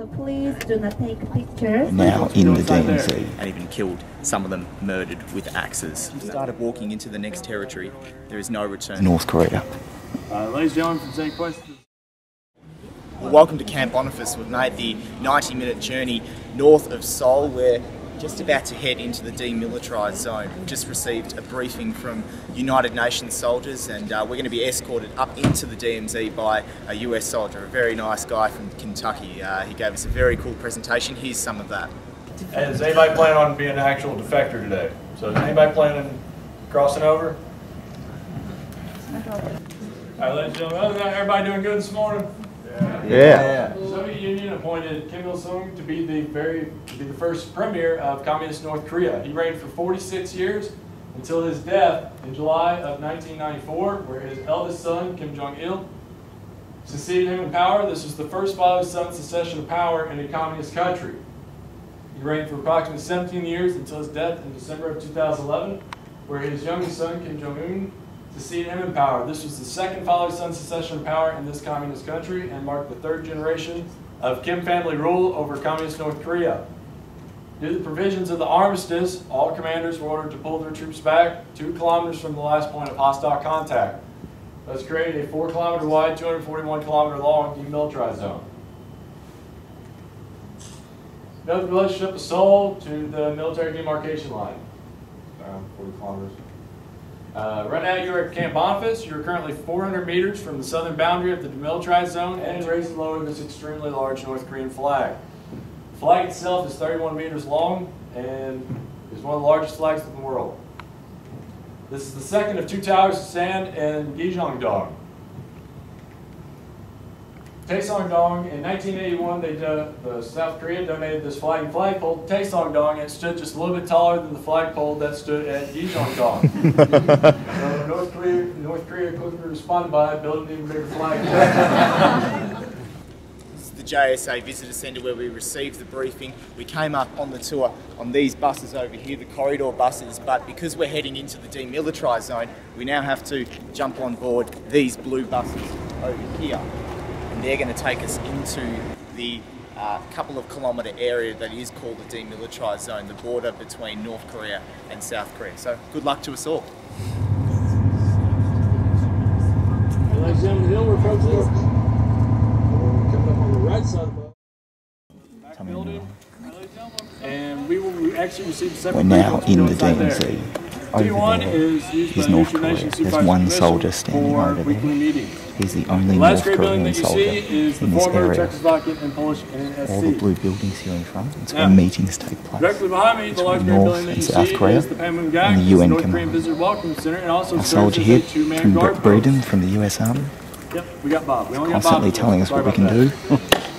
So please do not take pictures. Now in the DMZ. And even killed, some of them murdered with axes. Started walking into the next territory. There is no return. North Korea. Ladies and gentlemen, if there's any questions. Well, welcome to Camp Boniface. We've made the 90-minute journey north of Seoul. We're just about to head into the Demilitarized Zone. We've just received a briefing from United Nations soldiers, and we're going to be escorted up into the DMZ by a US soldier, a very nice guy from Kentucky. He gave us a very cool presentation. Here's some of that. And does anybody plan on being an actual defector today? So is anybody planning on crossing over? All right, ladies and gentlemen, other than that, everybody doing good this morning? Yeah. The Soviet Union appointed Kim Il-sung to be the first premier of Communist North Korea. He reigned for 46 years until his death in July of 1994, where his eldest son, Kim Jong-il, succeeded him in power. This was the first father-son succession of power in a communist country. He reigned for approximately 17 years until his death in December of 2011, where his youngest son, Kim Jong-un, succeeded him in power. This was the second father-son succession of power in this communist country and marked the third generation of Kim family rule over communist North Korea. Due to the provisions of the armistice, all commanders were ordered to pull their troops back 2 kilometers from the last point of hostile contact, thus creating a 4-kilometer wide, 241-kilometer long demilitarized zone. Note the relationship of Seoul to the military demarcation line, around 40 kilometers. Right now you're at Camp Boniface. You're currently 400 meters from the southern boundary of the Demilitarized Zone and raised lower this extremely large North Korean flag. The flag itself is 31 meters long and is one of the largest flags in the world. This is the second of 2 towers to stand in Gyeongdong. Taesongdong, in 1981, the South Korea donated this flag and flagpole to Taesongdong, and it stood just a little bit taller than the flagpole that stood at Gyeongdong. So North Korea quickly responded by building an even bigger flag. This is the JSA Visitor Centre where we received the briefing. We came up on the tour on these buses over here, the corridor buses, but because we're heading into the Demilitarized Zone, we now have to jump on board these blue buses over here. And they're going to take us into the couple of kilometre area that is called the Demilitarized Zone, the border between North Korea and South Korea. So good luck to us all. Ladies and gentlemen, the hill we're approaching. Coming up on the right side of the back building. And we will actually receive separate. We're now in the DMZ. Over there is North Korea. There's one soldier standing over there. He's the only North Korean soldier in this area. All the blue buildings here in front, it's where meetings take place. Directly behind me, the large North building that and you South see Korea is the Panmunjom and the UN command. Our soldier here from Breeden from the US Army. Yep, we got Bob. We only Constantly telling us what we can do.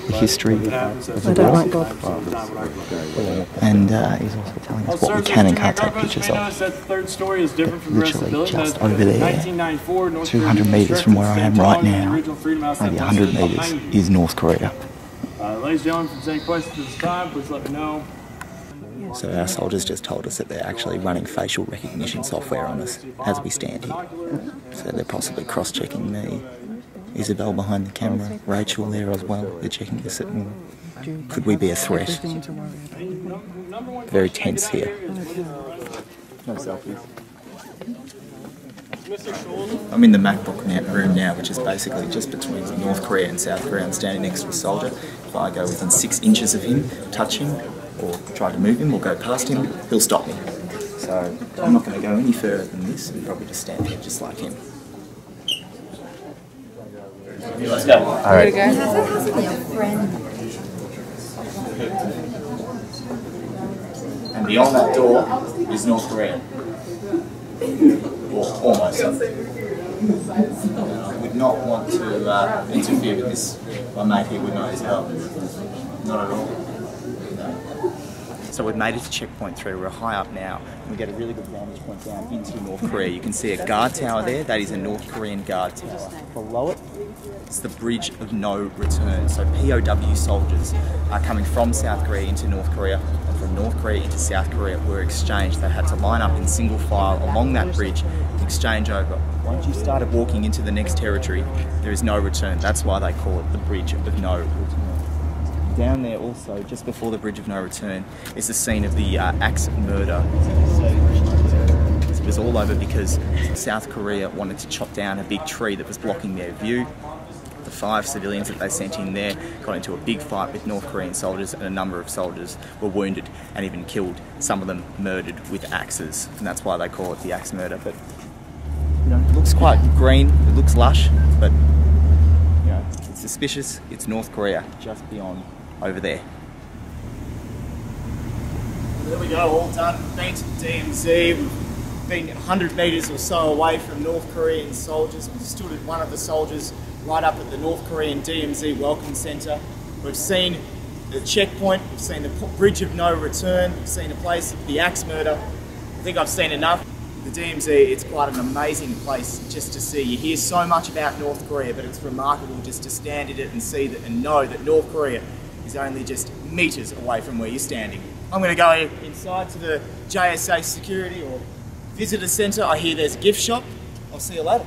The history of the war. And he's also telling us what we can and can't take pictures of. Literally just over there, 200 metres from where I am right now, maybe 100 metres, is North Korea. Ladies and gentlemen, if there's any questions at this time, please let me know. So our soldiers just told us that they're actually running facial recognition software on us as we stand here. So they're possibly cross-checking me. Isabel behind the camera, Rachel there as well. They're checking this. Could we be a threat? Very tense here. No selfies. I'm in the MacBook room now, which is basically just between North Korea and South Korea. I'm standing next to a soldier. If I go within 6 inches of him, touch him, or try to move him, or go past him, he'll stop me. So I'm not going to go any further than this and probably just stand here just like him. Let's go. All right. And beyond that door is North Korea. Or almost. I would not want to interfere with this. My mate here would know his help. Not at all. So we've made it to checkpoint 3. We're high up now, and we get a really good vantage point down into North Korea. You can see a guard tower there. That is a North Korean guard tower. Below it, it's the bridge of no return. So POW soldiers are coming from South Korea into North Korea, and from North Korea into South Korea were exchanged. They had to line up in single file along that bridge, exchange over. Once you started walking into the next territory, there is no return. That's why they call it the bridge of no return. down there also, just before the Bridge of No Return, is the scene of the axe murder. It was all over because South Korea wanted to chop down a big tree that was blocking their view. The 5 civilians that they sent in there got into a big fight with North Korean soldiers, and a number of soldiers were wounded and even killed, some of them murdered with axes, and that's why they call it the axe murder. But you know, it looks quite green, it looks lush, but you know, it's suspicious. It's North Korea just beyond over there. There we go, all done. Been to the DMZ. We've been 100 metres or so away from North Korean soldiers. We've stood at one of the soldiers right up at the North Korean DMZ Welcome Centre. We've seen the checkpoint, we've seen the Bridge of No Return, we've seen a place, the axe murder. I think I've seen enough. The DMZ, it's quite an amazing place just to see. You hear so much about North Korea, but it's remarkable just to stand in it and see that and know that North Korea is only just metres away from where you're standing. I'm going to go inside to the JSA security or visitor centre. I hear there's a gift shop. I'll see you later.